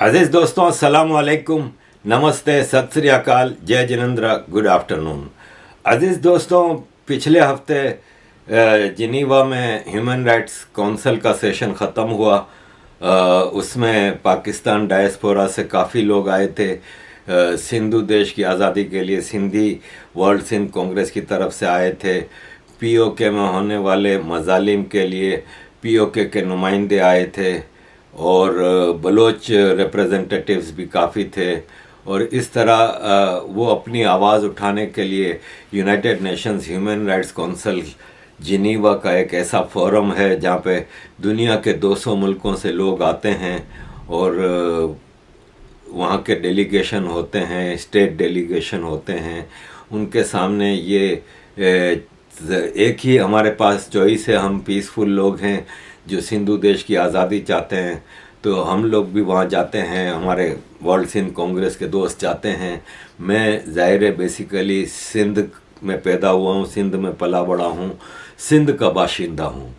अजीज़ दोस्तों अस्सलाम वालेकुम, नमस्ते, सत श्री अकाल, जय जिनेंद्र, गुड आफ्टरनून। अजीज़ दोस्तों, पिछले हफ्ते जिनीवा में ह्यूमन राइट्स काउंसिल का सेशन ख़त्म हुआ। उसमें पाकिस्तान डायस्पोरा से काफ़ी लोग आए थे। सिंधु देश की आज़ादी के लिए सिंधी वर्ल्ड सिंध कांग्रेस की तरफ से आए थे। पीओके में होने वाले मजालिम के लिए पीओके के नुमाइंदे आए थे और बलोच रिप्रेजेंटेटिव्स भी काफ़ी थे। और इस तरह वो अपनी आवाज़ उठाने के लिए United Nations human rights council Geneva का एक ऐसा फोरम है जहाँ पे दुनिया के 200 मुल्कों से लोग आते हैं और वहाँ के डेलीगेशन होते हैं, स्टेट डेलीगेशन होते हैं। उनके सामने ये एक ही हमारे पास चॉइस है, हम पीसफुल लोग हैं जो सिंधु देश की आज़ादी चाहते हैं, तो हम लोग भी वहाँ जाते हैं। हमारे वर्ल्ड सिंध कांग्रेस के दोस्त जाते हैं। मैं ज़ाहिर है बेसिकली सिंध में पैदा हुआ हूँ, सिंध में पला बड़ा हूँ, सिंध का बाशिंदा हूँ।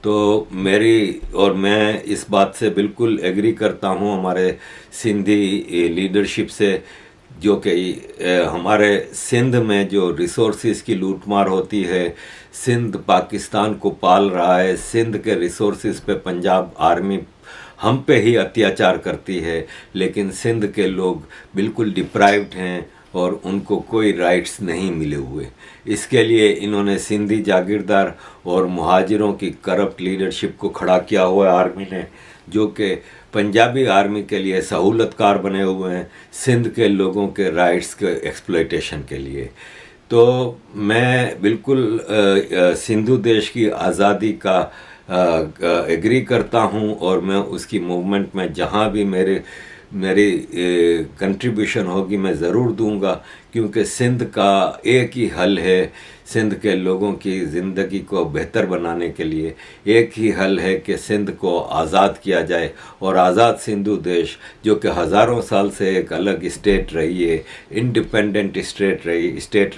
तो मैं इस बात से बिल्कुल एग्री करता हूँ हमारे सिंधी लीडरशिप से, जो कि हमारे सिंध में जो रिसोर्सेज की लूटमार होती है, सिंध पाकिस्तान को पाल रहा है, सिंध के रिसोर्सेज पे पंजाब आर्मी हम पे ही अत्याचार करती है, लेकिन सिंध के लोग बिल्कुल डिप्राइव्ड हैं और उनको कोई राइट्स नहीं मिले हुए। इसके लिए इन्होंने सिंधी जागीरदार और मुहाजिरों की करप्ट लीडरशिप को खड़ा किया हुआ है आर्मी ने, जो कि पंजाबी आर्मी के लिए सहूलतकार बने हुए हैं सिंध के लोगों के राइट्स के एक्सप्लोइटेशन के लिए। तो मैं बिल्कुल सिंधु देश की आज़ादी का एग्री करता हूं और मैं उसकी मूवमेंट में जहां भी मेरी कंट्रीब्यूशन होगी मैं ज़रूर दूंगा, क्योंकि सिंध का एक ही हल है सिंध के लोगों की ज़िंदगी को बेहतर बनाने के लिए। एक ही हल है कि सिंध को आज़ाद किया जाए और आज़ाद सिंधु देश, जो कि हज़ारों साल से एक अलग स्टेट रही है, इंडिपेंडेंट स्टेट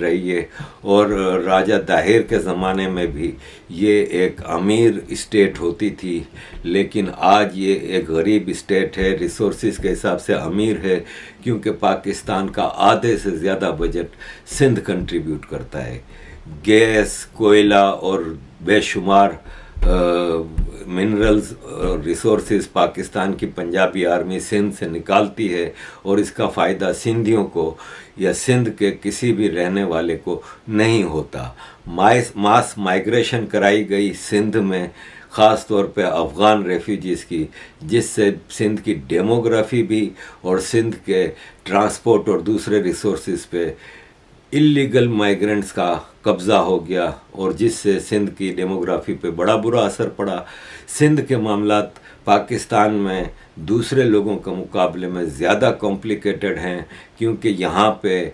रही है, और राजा दाहिर के ज़माने में भी ये एक अमीर स्टेट होती थी, लेकिन आज ये एक गरीब स्टेट है। रिसोर्सेज के हिसाब से अमीर है क्योंकि पाकिस्तान का आधे से ज़्यादा बजट सिंध कंट्रीब्यूट करता है। गैस, कोयला और बेशुमार मिनरल्स और रिसोर्सेज पाकिस्तान की पंजाबी आर्मी सिंध से निकालती है और इसका फ़ायदा सिंधियों को या सिंध के किसी भी रहने वाले को नहीं होता। मास माइग्रेशन कराई गई सिंध में, ख़ास तौर पे अफ़गान रेफ्यूजीज़ की, जिससे सिंध की डेमोग्राफी भी और सिंध के ट्रांसपोर्ट और दूसरे रिसोर्सेज पे इलीगल माइग्रेंट्स का कब्ज़ा हो गया और जिससे सिंध की डेमोग्राफी पे बड़ा बुरा असर पड़ा। सिंध के मामलात पाकिस्तान में दूसरे लोगों के मुकाबले में ज़्यादा कॉम्प्लिकेटेड हैं, क्योंकि यहाँ पे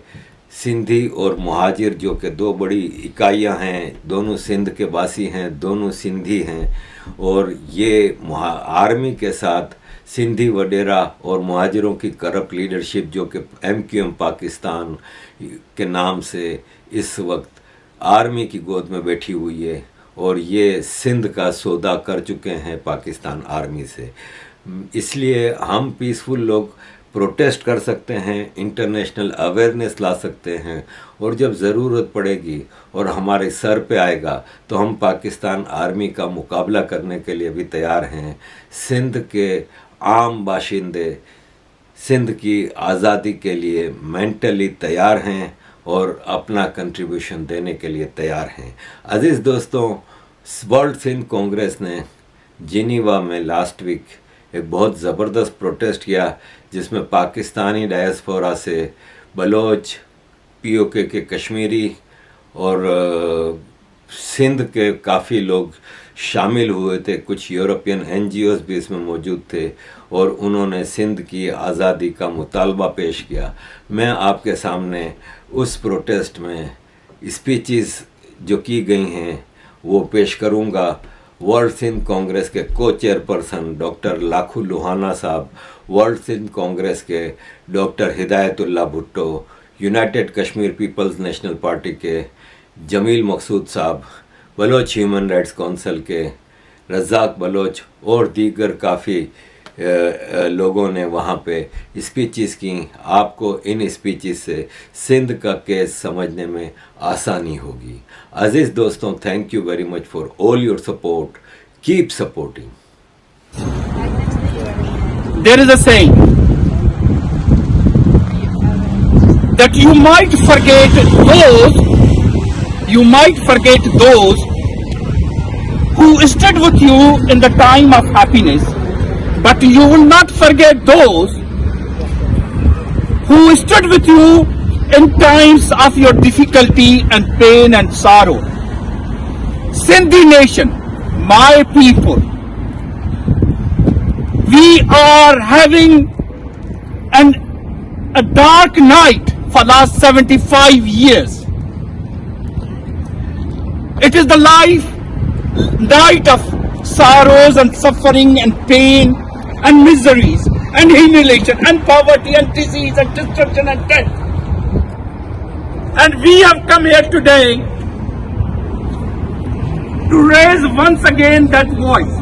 सिंधी और मुहाजिर, जो कि दो बड़ी इकाइयाँ हैं, दोनों सिंध के वासी हैं, दोनों सिंधी हैं, और ये आर्मी के साथ सिंधी वडेरा और मुहाजिरों की करप्ट लीडरशिप, जो कि MQM पाकिस्तान के नाम से इस वक्त आर्मी की गोद में बैठी हुई है, और ये सिंध का सौदा कर चुके हैं पाकिस्तान आर्मी से। इसलिए हम पीसफुल लोग प्रोटेस्ट कर सकते हैं, इंटरनेशनल अवेयरनेस ला सकते हैं, और जब ज़रूरत पड़ेगी और हमारे सर पे आएगा तो हम पाकिस्तान आर्मी का मुकाबला करने के लिए भी तैयार हैं। सिंध के आम बाशिंदे सिंध की आज़ादी के लिए मेंटली तैयार हैं और अपना कंट्रीब्यूशन देने के लिए तैयार हैं। अजीज़ दोस्तों, वर्ल्ड सिंध कांग्रेस ने जिनीवा में लास्ट वीक एक बहुत ज़बरदस्त प्रोटेस्ट किया, जिसमें पाकिस्तानी डायस्पोरा से बलोच, पीओके के कश्मीरी और सिंध के काफ़ी लोग शामिल हुए थे। कुछ यूरोपियन NGOs भी इसमें मौजूद थे और उन्होंने सिंध की आज़ादी का मुतालबा पेश किया। मैं आपके सामने उस प्रोटेस्ट में स्पीचेस जो की गई हैं वो पेश करूंगा। वर्ल्ड सिंध कांग्रेस के को चेयरपर्सन डॉक्टर लाखू लोहाना साहब, वर्ल्ड सिंध कांग्रेस के doctor Hidayatullah Bhutto, united Kashmir peoples national party के जमील मकसूद साहब, बलोच ह्यूमन राइट्स काउंसिल के रज़ाक बलोच और दीगर काफ़ी लोगों ने वहाँ पे स्पीचेस की, आपको इन स्पीचेस से सिंध का केस समझने में आसानी होगी। अजीज़ दोस्तों, thank you very much for all your support, keep supporting. There is a saying that you might forget those who stood with you in the time of happiness, but you will not forget those who stood with you in times of your difficulty and pain and sorrow. Sindhi nation, my people, we are having a dark night for last 75 years. It is the night of sorrows and suffering and pain and miseries and humiliation and poverty and disease and destruction and death. And we have come here today to raise once again that voice.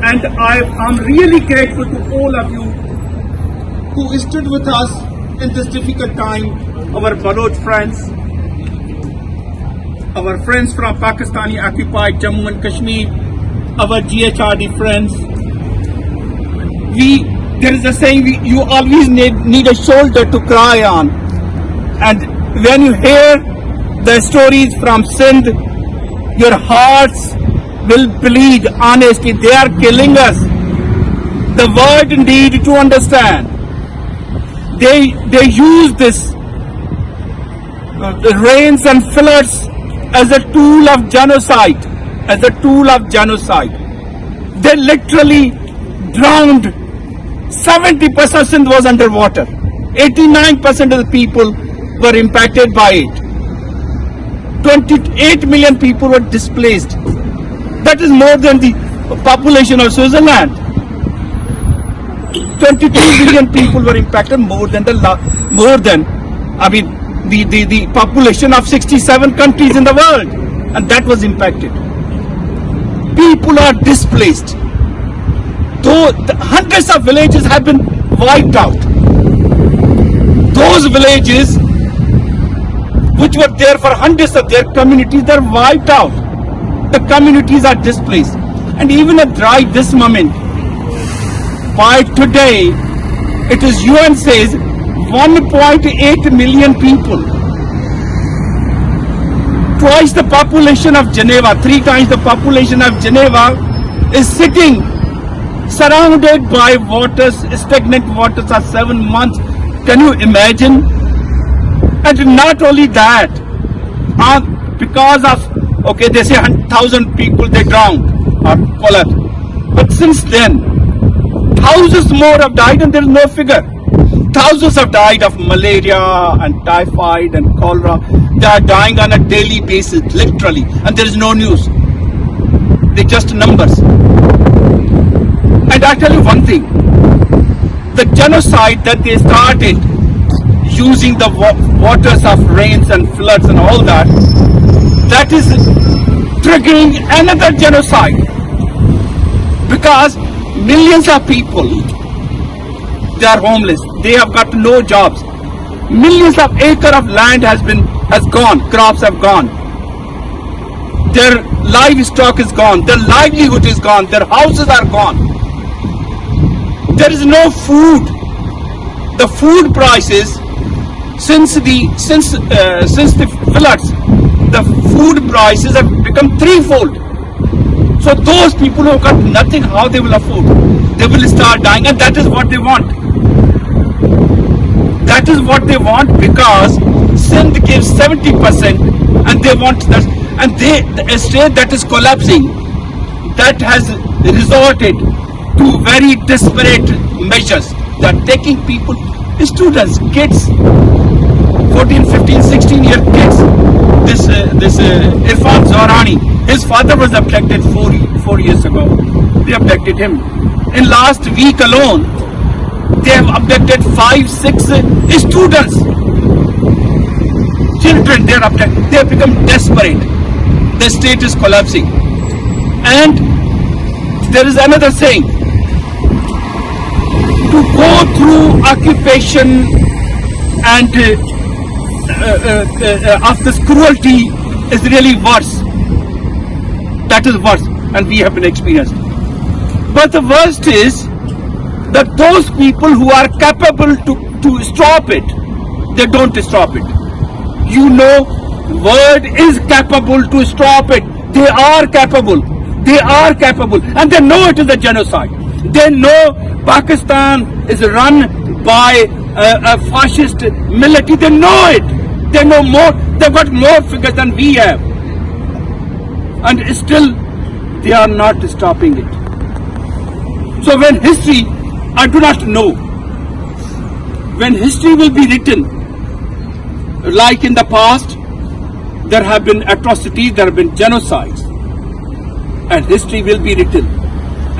And I'm really grateful to all of you who stood with us in this difficult time. Our Baloch friends, our friends from Pakistani occupied Jammu and Kashmir, our GHRD friends. There is a saying, you always need a shoulder to cry on. And when you hear the stories from Sindh, your hearts will bleed. Honestly, they are killing us. The world need to understand. They use this the rains and floods as a tool of genocide. They literally drowned. 70% Sindh was underwater. 89% of the people were impacted by it. 28 million people were displaced. That is more than the population of Switzerland. 22 million people were impacted, more than the population of 67 countries in the world, and that was impacted. People are displaced. Though hundreds of villages have been wiped out. Those villages which were there for hundreds of their communities, they're wiped out. The communities are displaced. And even at right this moment, by today, it is UN says 1.8 million people. Twice the population of Geneva, 3 times the population of Geneva is sitting surrounded by waters, stagnant waters for 7 months. Can you imagine? And not only that, because of, they say 1,000 people they drowned or collapsed. But since then, thousands more have died and there is no figure. Thousands have died of malaria and typhoid and cholera. They are dying on a daily basis, literally, and there is no news. They're just numbers. And I tell you one thing, the genocide that they started using the waters of rains and floods and all that, that is triggering another genocide. Because millions of people, they are homeless, they have got no jobs. Millions of acres of land has gone, crops have gone. Their livestock is gone, their livelihood is gone, their houses are gone. There is no food. The food prices, since the floods, the food prices have become threefold. So those people who have got nothing, how they will afford? They will start dying, and that is what they want. That is what they want, because Sindh gives 70%, and they want that. And a state that is collapsing, that has resorted to very desperate measures. That taking people, students, kids, 14, 15, 16-year kids. This Irfan Zahrani, his father was abducted 4 years ago. They abducted him. In last week alone, they have abducted 5, 6 students. Children, they are abducted. They have become desperate. The state is collapsing. And there is another saying, to go through occupation and of this cruelty is really worse. That is worse, and we have been experienced. But the worst is that those people who are capable to stop it, they don't stop it. You know, world is capable to stop it. They are capable. They are capable, and they know it is a genocide. They know Pakistan is run by a fascist military. They know it. They know more. They've got more figures than we have, and still they are not stopping it. So when history, I do not know, when history will be written, like in the past, there have been atrocities, there have been genocides, and history will be written,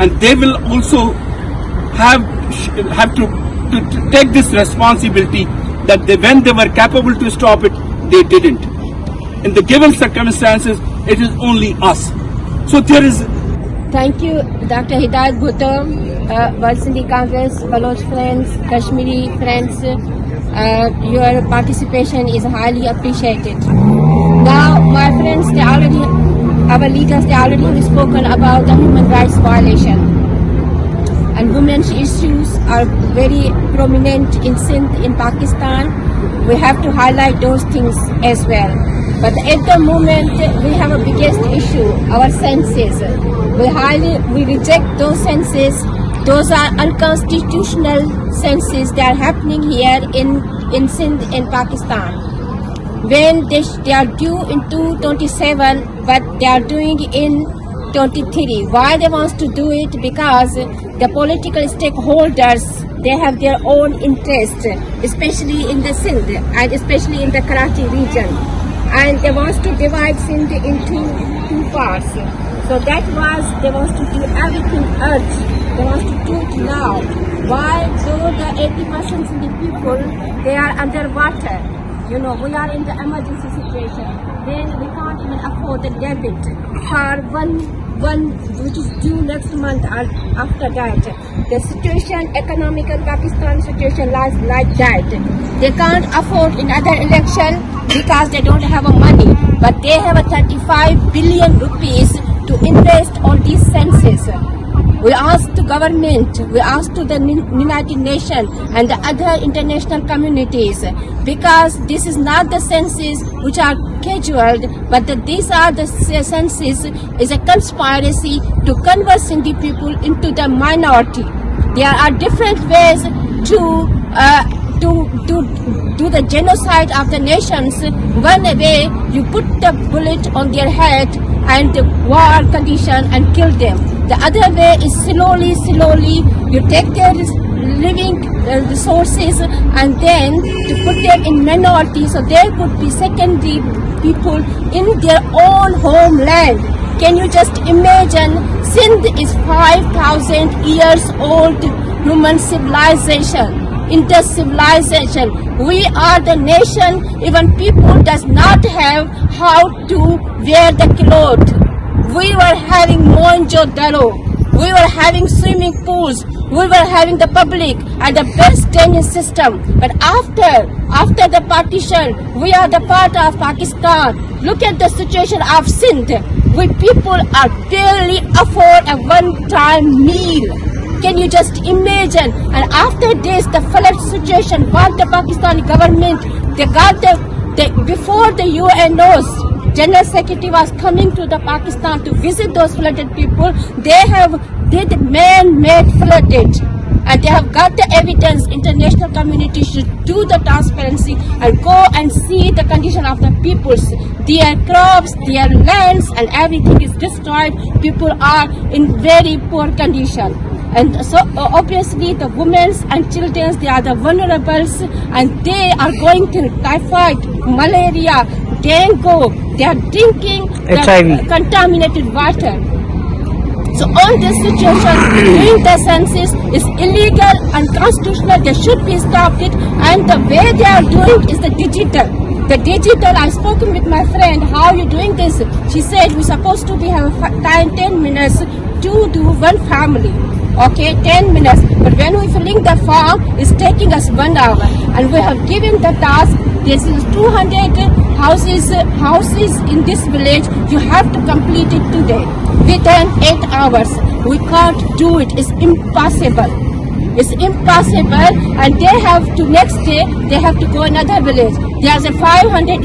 and they will also have to take this responsibility that when they were capable to stop it, they didn't. In the given circumstances, it is only us. So there is. Thank you, Dr. Hidayat Bhutto, World Sindhi Congress, Baloch friends, Kashmiri friends. Your participation is highly appreciated. Now, my friends, our leaders, they already have spoken about the human rights violation. And women's issues are very prominent in Sindh, in Pakistan. We have to highlight those things as well. But at the moment, we have a biggest issue, our census. We reject those census. Those are unconstitutional census that are happening here in Sindh and Pakistan. When they are due in 2027, but they are doing in 23. Why they want to do it? Because the political stakeholders, they have their own interest, especially in the Sindh and especially in the Karachi region. And they want to divide Sindh into two parts. So that was, they want to do everything else. They want to do it now. Why? Though the 80% of the people, they are underwater. You know, we are in the emergency situation. Then we can't even afford the debit for one which is due next month or after that. The situation, economical Pakistan situation lies like that. They can't afford another election because they don't have money. But they have a 35 billion rupees to invest on these census. We ask the government, we ask to the United Nations and the other international communities, because this is not the census which are scheduled, but these are the census is a conspiracy to convert Sindhi people into the minority. There are different ways to do the genocide of the nations. One way, you put the bullet on their head and the war condition and kill them. The other way is slowly you take their living resources and then to put them in minority, so there could be secondary people in their own homeland. Can you just imagine? Sindh is 5,000 years old human civilization. Indus civilization. We are the nation, even people does not have how to wear the clothes. We were having Mohenjo-daro. We were having swimming pools. We were having the public and the best drainage system. But after the partition, we are the part of Pakistan. Look at the situation of Sindh. We people are barely afford a one-time meal. Can you just imagine? And after this, the flood situation, what the Pakistani government, they got before the UNO's General Secretary was coming to the Pakistan to visit those flooded people, they man-made flooded. And they have got the evidence. International community should do the transparency and go and see the condition of the peoples. Their crops, their lands and everything is destroyed. People are in very poor condition. And so obviously the women and children, they are the vulnerables, and they are going to typhoid, malaria, dengue. They are drinking the contaminated water. So all this situation, doing the census is illegal, unconstitutional. They should be stopped it. And the way they are doing is the digital. The digital, I spoken with my friend, how are you doing this? She said we're supposed to have 10 minutes to do one family. Okay, 10 minutes. But when we filling the form, it's taking us 1 hour. And we have given the task. This is 200 houses in this village. You have to complete it today within 8 hours. We can't do it. It's impossible. It's impossible, and they have to next day they have to go another village. There's a 500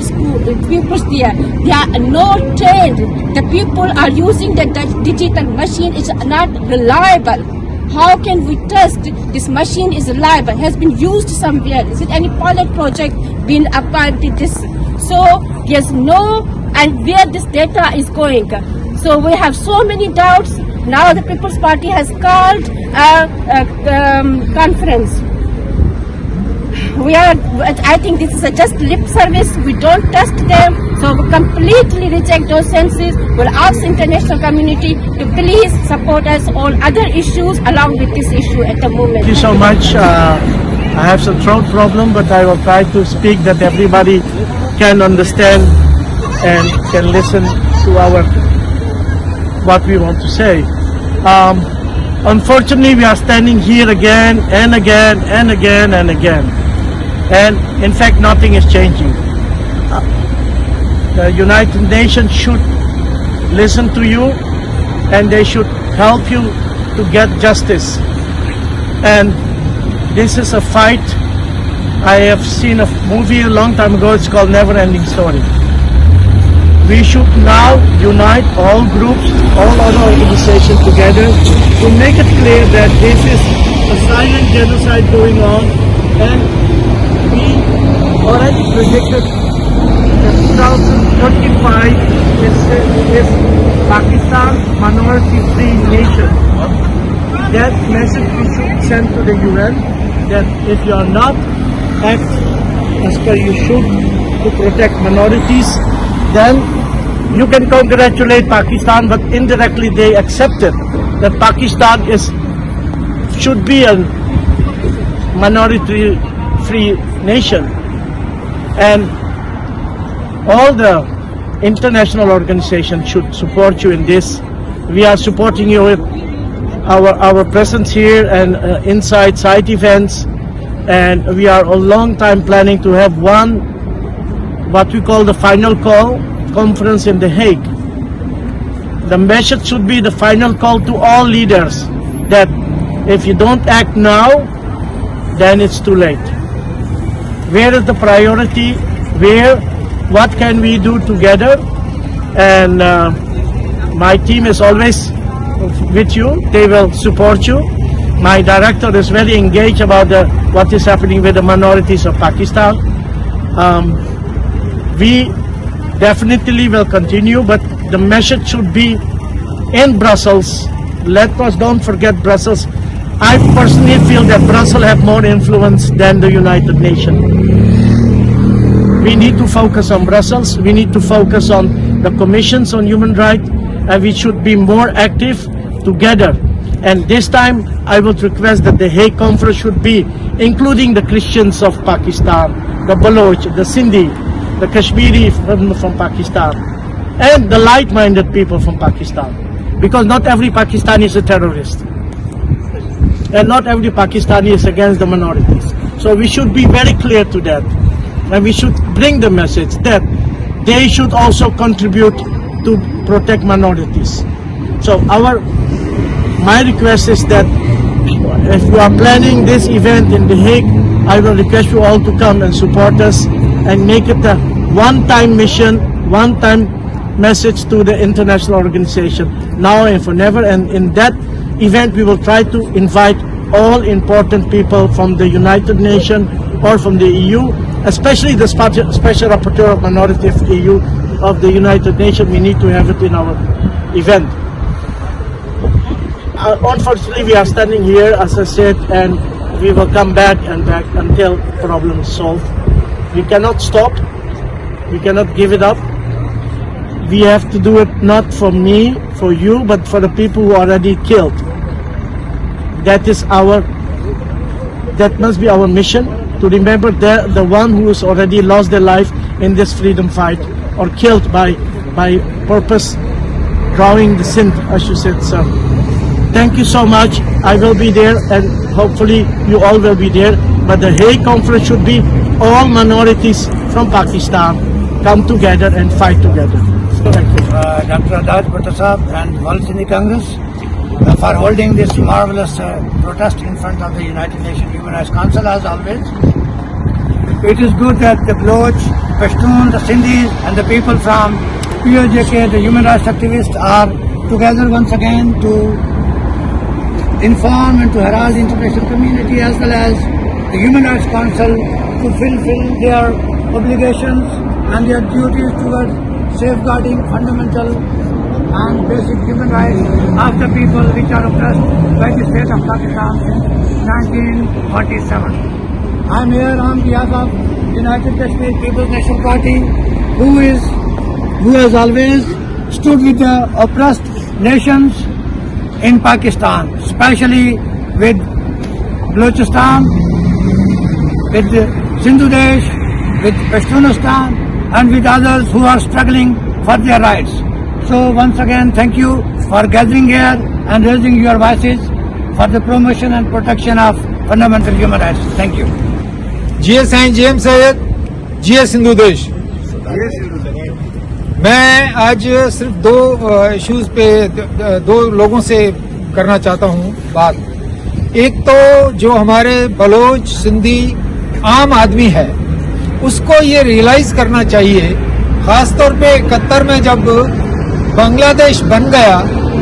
pupils there. They are not trained. The people are using the digital machine. It's not reliable. How can we trust this machine is reliable? Has been used somewhere? Is it any pilot project been applied to this? So there's no, and where this data is going. So we have so many doubts. Now the People's Party has called a conference. I think this is just lip service. We don't trust them. So we completely reject those senses. We'll ask international community to please support us on other issues along with this issue at the moment. Thank you so much. I have some throat problem, but I will try to speak that everybody can understand and can listen to what we want to say. Unfortunately, we are standing here again and again and again and again. And in fact, nothing is changing. The United Nations should listen to you, and they should help you to get justice. And this is a fight. I have seen a movie a long time ago. It's called Never Ending Story. We should now unite all groups, all other organizations together to make it clear that this is a silent genocide going on, and we already predicted that 2035 is Pakistan minority-free nation. That message we should send to the UN, that if you are not act as per you should to protect minorities, then you can congratulate Pakistan, but indirectly they accepted that Pakistan should be a minority-free nation. And all the international organizations should support you in this. We are supporting you with our presence here and inside side events, and we are a long time planning to have what we call the final call conference in The Hague. The message should be the final call to all leaders that if you don't act now, then it's too late. Where is the priority? What can we do together? And my team is always with you. They will support you. My director is very engaged about what is happening with the minorities of Pakistan. We definitely will continue, but the message should be in Brussels. Let us don't forget Brussels. I personally feel that Brussels have more influence than the United Nations. We need to focus on Brussels. We need to focus on the commissions on human rights, and we should be more active together. And this time, I would request that the Hague Conference should be including the Christians of Pakistan, the Baloch, the Sindhi, the Kashmiri from Pakistan, and the like-minded people from Pakistan. Because not every Pakistani is a terrorist. And not every Pakistani is against the minorities. So we should be very clear to that. And we should bring the message that they should also contribute to protect minorities. So my request is that if you are planning this event in The Hague, I will request you all to come and support us and make it a one-time mission, one-time message to the international organization, now and forever. And in that event, we will try to invite all important people from the United Nations or from the EU, especially the Special Rapporteur of Minority of EU of the United Nations. We need to have it in our event. Unfortunately, we are standing here, as I said, and we will come back and back until the problem is solved. We cannot stop. We cannot give it up. We have to do it not for me, for you, but for the people who are already killed. That must be our mission, to remember the one who has already lost their life in this freedom fight or killed by purpose, drawing the Sindh, as you said, sir. Thank you so much. I will be there, and hopefully you all will be there. But the Hague conference should be all minorities from Pakistan come together and fight together. Thank you. Dr. Aajakia and World Sindhi Congress for holding this marvelous protest in front of the United Nations Human Rights Council as always. It is good that the Baloch, Pashtun, the Sindhis and the people from Aajakia, the human rights activists, are together once again to inform and to harass the international community as well as the Human Rights Council to fulfill their obligations and their duties towards safeguarding fundamental and basic human rights of the people which are oppressed by the state of Pakistan since 1947. I am here on behalf of United Kashmir People's National Party, who has always stood with the oppressed nations in Pakistan, especially with Balochistan, with Sindhudesh, with Pashtunistan, and with others who are struggling for their rights. So once again, thank you for gathering here and raising your voices for the promotion and protection of fundamental human rights. Thank you. GS Sain G M Syed, GS Sindhudesh. मैं आज सिर्फ दो issues पे दो लोगों से करना चाहता हूँ बात। एक तो जो हमारे बलोच सिंधी आम आदमी है उसको ये रियलाइज करना चाहिए, खासतौर पे 71 में जब बांग्लादेश बन गया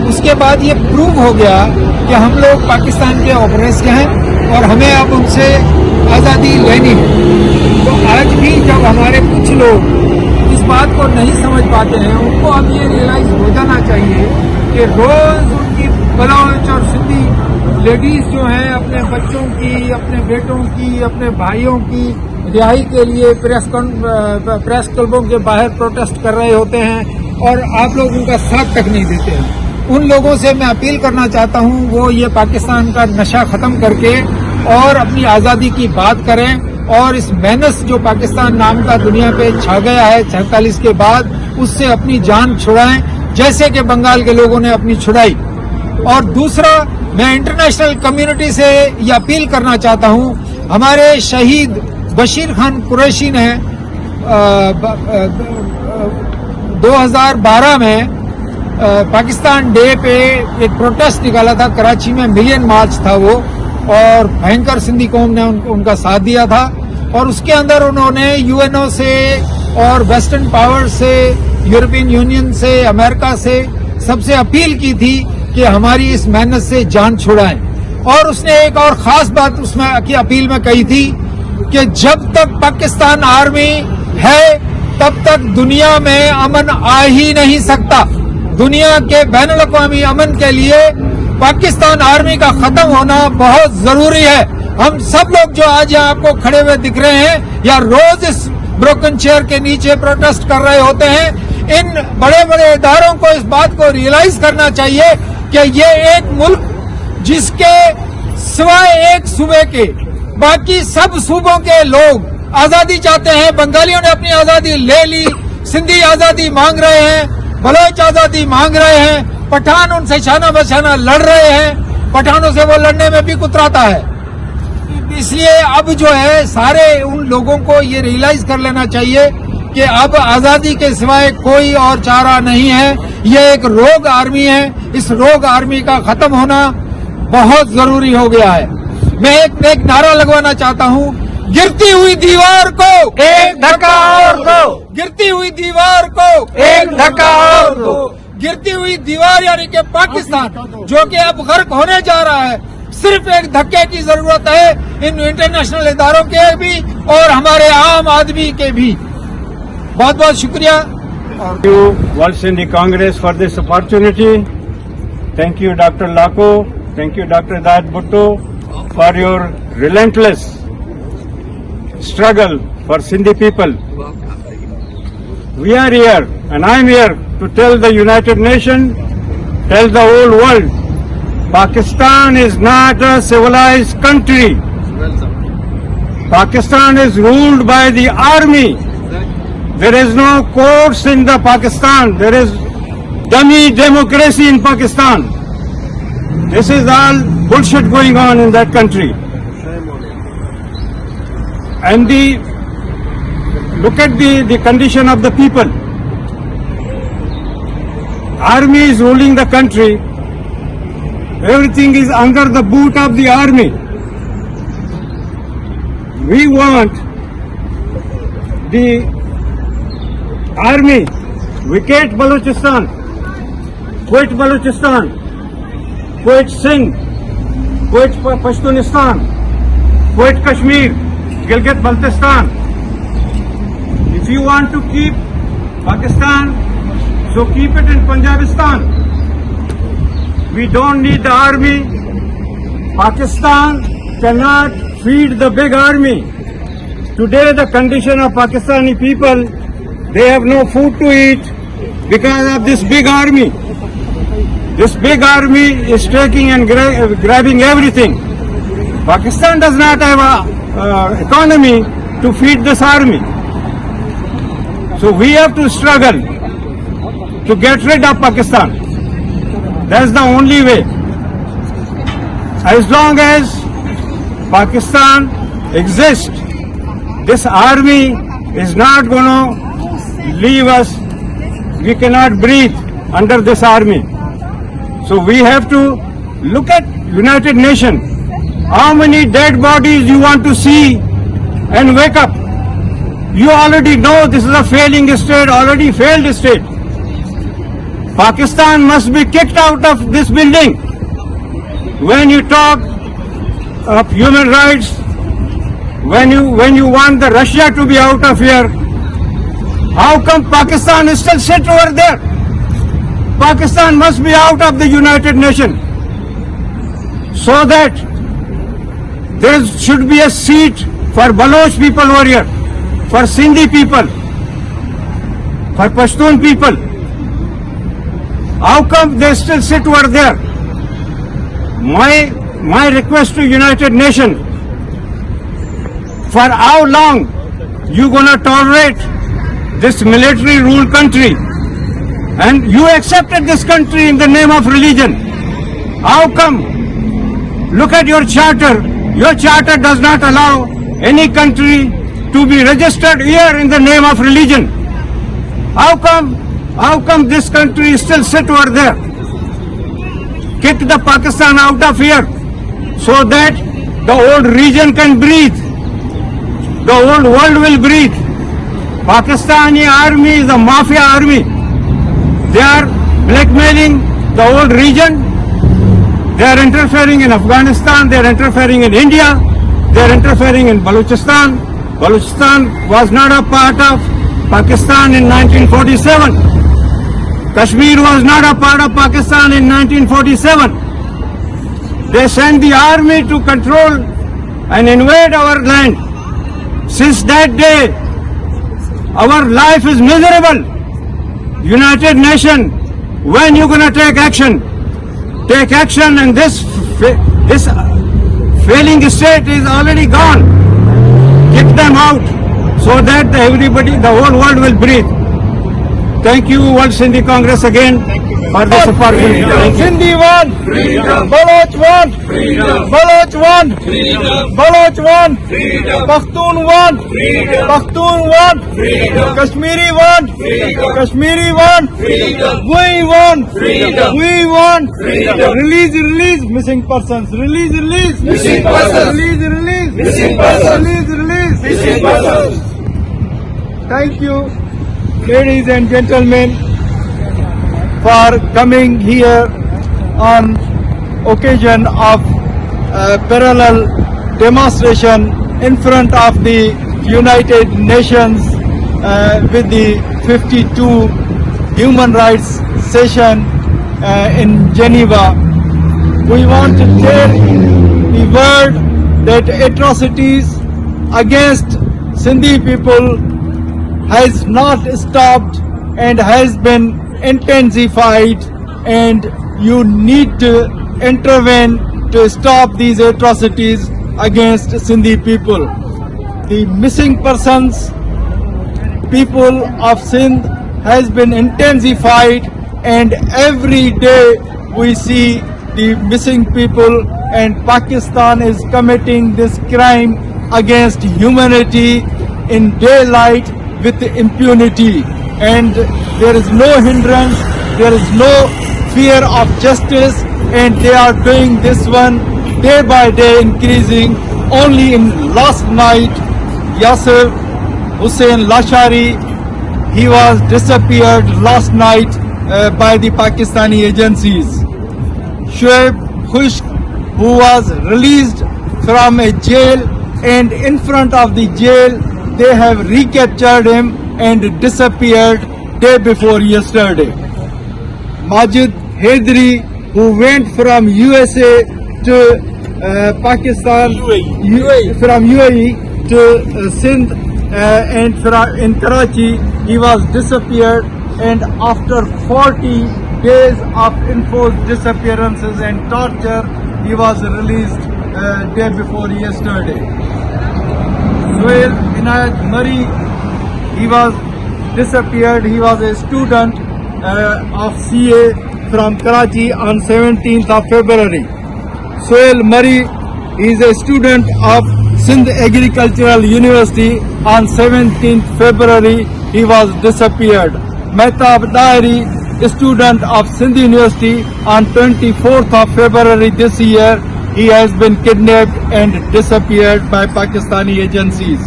उसके बाद ये प्रूव हो गया कि हम लोग पाकिस्तान के ऑपरेस हैं और हमें अब उनसे आज़ादी लेनी है। तो आज भी जब हमारे कुछ लोग इस बात को नहीं समझ पाते हैं उनको अब ये रियलाइज हो जाना चाहिए कि रोज उनकी बलोच और सिंधी लेडीज जो हैं अपने बच्चों की, अपने बेटों की, अपने भाइयों की रिहाई के लिए प्रेस क्लबों के बाहर प्रोटेस्ट कर रहे होते हैं और आप लोग उनका साथ तक नहीं देते हैं। उन लोगों से मैं अपील करना चाहता हूं वो ये पाकिस्तान का नशा खत्म करके और अपनी आज़ादी की बात करें और इस मेनस जो पाकिस्तान नाम का दुनिया पे छा गया है 47 के बाद उससे अपनी जान छुड़ाएं जैसे कि बंगाल के लोगों ने अपनी छुड़ाई। और दूसरा, मैं इंटरनेशनल कम्युनिटी से ये अपील करना चाहता हूं, हमारे शहीद बशीर खान कुरैशी ने 2012 में पाकिस्तान डे पे एक प्रोटेस्ट निकाला था, कराची में मिलियन मार्च था वो, और भयंकर सिंधी कौम ने उनका साथ दिया था और उसके अंदर उन्होंने यूएनओ से और वेस्टर्न पावर से, यूरोपियन यूनियन से, अमेरिका से सबसे अपील की थी कि हमारी इस मेहनत से जान छुड़ाएं। और उसने एक और खास बात उसमें की अपील में कही थी कि जब तक पाकिस्तान आर्मी है तब तक दुनिया में अमन आ ही नहीं सकता। दुनिया के बैनुल-अक़वामी अमन के लिए पाकिस्तान आर्मी का खत्म होना बहुत जरूरी है। हम सब लोग जो आज यहाँ आपको खड़े हुए दिख रहे हैं या रोज इस ब्रोकन चेयर के नीचे प्रोटेस्ट कर रहे होते हैं, इन बड़े बड़े इदारों को इस बात को रियलाइज करना चाहिए कि ये एक मुल्क जिसके सिवाय एक सूबे के बाकी सब सूबों के लोग आजादी चाहते हैं। बंगालियों ने अपनी आजादी ले ली, सिंधी आजादी मांग रहे हैं, बलोच आजादी मांग रहे हैं, पठान उनसे शाना बशाना लड़ रहे हैं, पठानों से वो लड़ने में भी कुतराता है। इसलिए अब जो है सारे उन लोगों को ये रियलाइज कर लेना चाहिए कि अब आजादी के सिवाय कोई और चारा नहीं है। ये एक रोग आर्मी है, इस रोग आर्मी का खत्म होना बहुत जरूरी हो गया है। मैं एक नारा लगवाना चाहता हूँ, गिरती हुई दीवार को एक धक्का और दो, गिरती हुई दीवार को एक धक्का और दो। गिरती हुई दीवार यानी कि पाकिस्तान जो कि अब गर्क होने जा रहा है, सिर्फ एक धक्के की जरूरत है इन इंटरनेशनल इदारों के भी और हमारे आम आदमी के भी। बहुत बहुत शुक्रिया। Thank you, World Sindhi Congress, for this opportunity. Thank you, Dr. Lako. Thank you, Dr. Aajakia, for your relentless struggle for Sindhi people. We are here, and I am here to tell the United Nations, tell the whole world, Pakistan is not a civilized country. Pakistan is ruled by the army. There is no courts in the Pakistan. There is dummy democracy in Pakistan. This is all bullshit going on in that country. And look at the condition of the people. Army is ruling the country. Everything is under the boot of the army. We want the army vacate Balochistan, quit Balochistan, quit Sindh, quit Pashtunistan, quit Kashmir, Gilgit-Baltistan. If you want to keep Pakistan, so keep it in Punjabistan. We don't need the army. Pakistan cannot feed the big army. Today the condition of Pakistani people, they have no food to eat because of this big army. This big army is taking and grabbing everything. Pakistan does not have an economy to feed this army. So we have to struggle to get rid of Pakistan. That's the only way. As long as Pakistan exists, this army is not going to leave us. We cannot breathe under this army. So we have to look at United Nations. How many dead bodies you want to see and wake up? You already know this is a failing state, already failed state. Pakistan must be kicked out of this building. When you talk of human rights, when you want the Russia to be out of here, how come Pakistan is still sit over there? Pakistan must be out of the United Nations so that there should be a seat for Baloch people over here, for Sindhi people, for Pashtun people. How come they still sit over there? My request to United Nations, for how long you gonna tolerate this military rule country? And you accepted this country in the name of religion. How come? Look at your charter. Your charter does not allow any country to be registered here in the name of religion. How come this country still sit over there? Kick the Pakistan out of here so that the whole region can breathe. The whole world will breathe. Pakistani army is a mafia army. They are blackmailing the whole region. They are interfering in Afghanistan. They are interfering in India. They are interfering in Balochistan. Balochistan was not a part of Pakistan in 1947. Kashmir was not a part of Pakistan in 1947. They sent the army to control and invade our land. Since that day, our life is miserable. United Nations, when you gonna take action? Take action, and this failing state is already gone. Kick them out so that everybody, the whole world will breathe. Thank you, World Sindhi Congress, again for this opportunity. Sindhi one, Baloch one, Baloch one, Baloch one, Pashtun one, Pashtun one, Kashmiri one, Kashmiri one, we want, release missing persons, release missing persons, release missing persons. Thank you, ladies and gentlemen, for coming here on occasion of parallel demonstration in front of the United Nations with the 52 human rights session in Geneva. We want to tell the world that atrocities against Sindhi people has not stopped and has been intensified, and you need to intervene to stop these atrocities against Sindhi people. The missing persons people of Sindh has been intensified, and every day we see the missing people, and Pakistan is committing this crime against humanity in daylight with impunity, and there is no hindrance, there is no fear of justice, and they are doing this one day by day, increasing. Only in last night, Yasir Hussain Lashari, he was disappeared last night by the Pakistani agencies. Shoaib Khushk, who was released from a jail, and in front of the jail they have recaptured him and disappeared day before yesterday. Majid Haidari, who went from USA to Pakistan, from UAE to Sindh and in Karachi, he was disappeared, and after 40 days of enforced disappearances and torture, he was released day before yesterday. Sohail Inayat Mari, he was disappeared. He was a student of CA from Karachi on 17th of February. Sohail Mari is a student of Sindh Agricultural University on 17th February. He was disappeared. Mehtab Dairi, a student of Sindh University, on 24th of February this year, he has been kidnapped and disappeared by Pakistani agencies.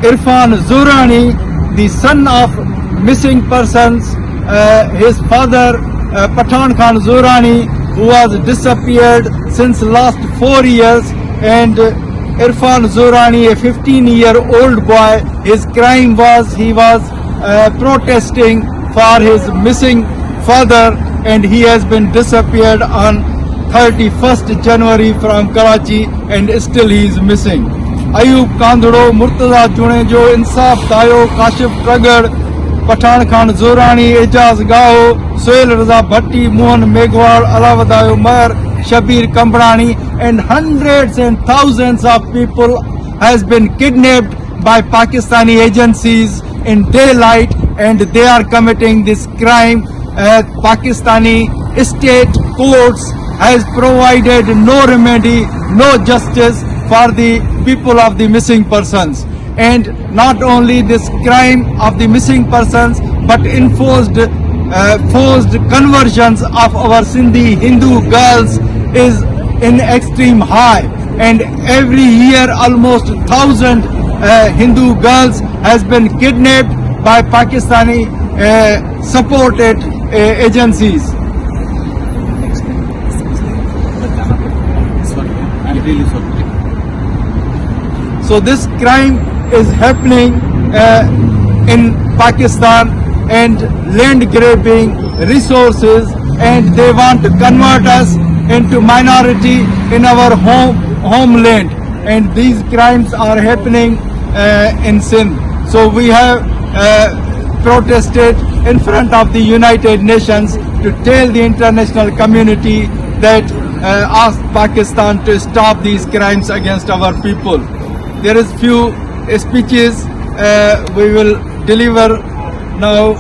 Irfan Zurani, the son of missing persons, his father Pathan Khan Zurani, who was disappeared since last 4 years, and Irfan Zurani, a 15-year-old boy, his crime was he was protesting for his missing father, and he has been disappeared on 31st January from Karachi, and still he is missing. Ayub Kandhado, Murtaza Junejo, Insaf Dayo, Kashif Pragar, Pathan Khan Zurani, Ejaz Gao, Sohail Raza Bhatti, Mohan Meghwal, Alawadayo Mer, Shabir Kambrani, and hundreds and thousands of people has been kidnapped by Pakistani agencies in daylight, and they are committing this crime. Pakistani state courts has provided no remedy, no justice for the people of the missing persons. And not only this crime of the missing persons, but enforced forced conversions of our Sindhi Hindu girls is in extreme high, and every year almost 1,000 Hindu girls has been kidnapped by Pakistani supported agencies. So this crime is happening in Pakistan, and land grabbing resources, and they want to convert us into minority in our homeland, and these crimes are happening in Sindh. So we have protested in front of the United Nations to tell the international community that ask Pakistan to stop these crimes against our people. There is few speeches we will deliver now.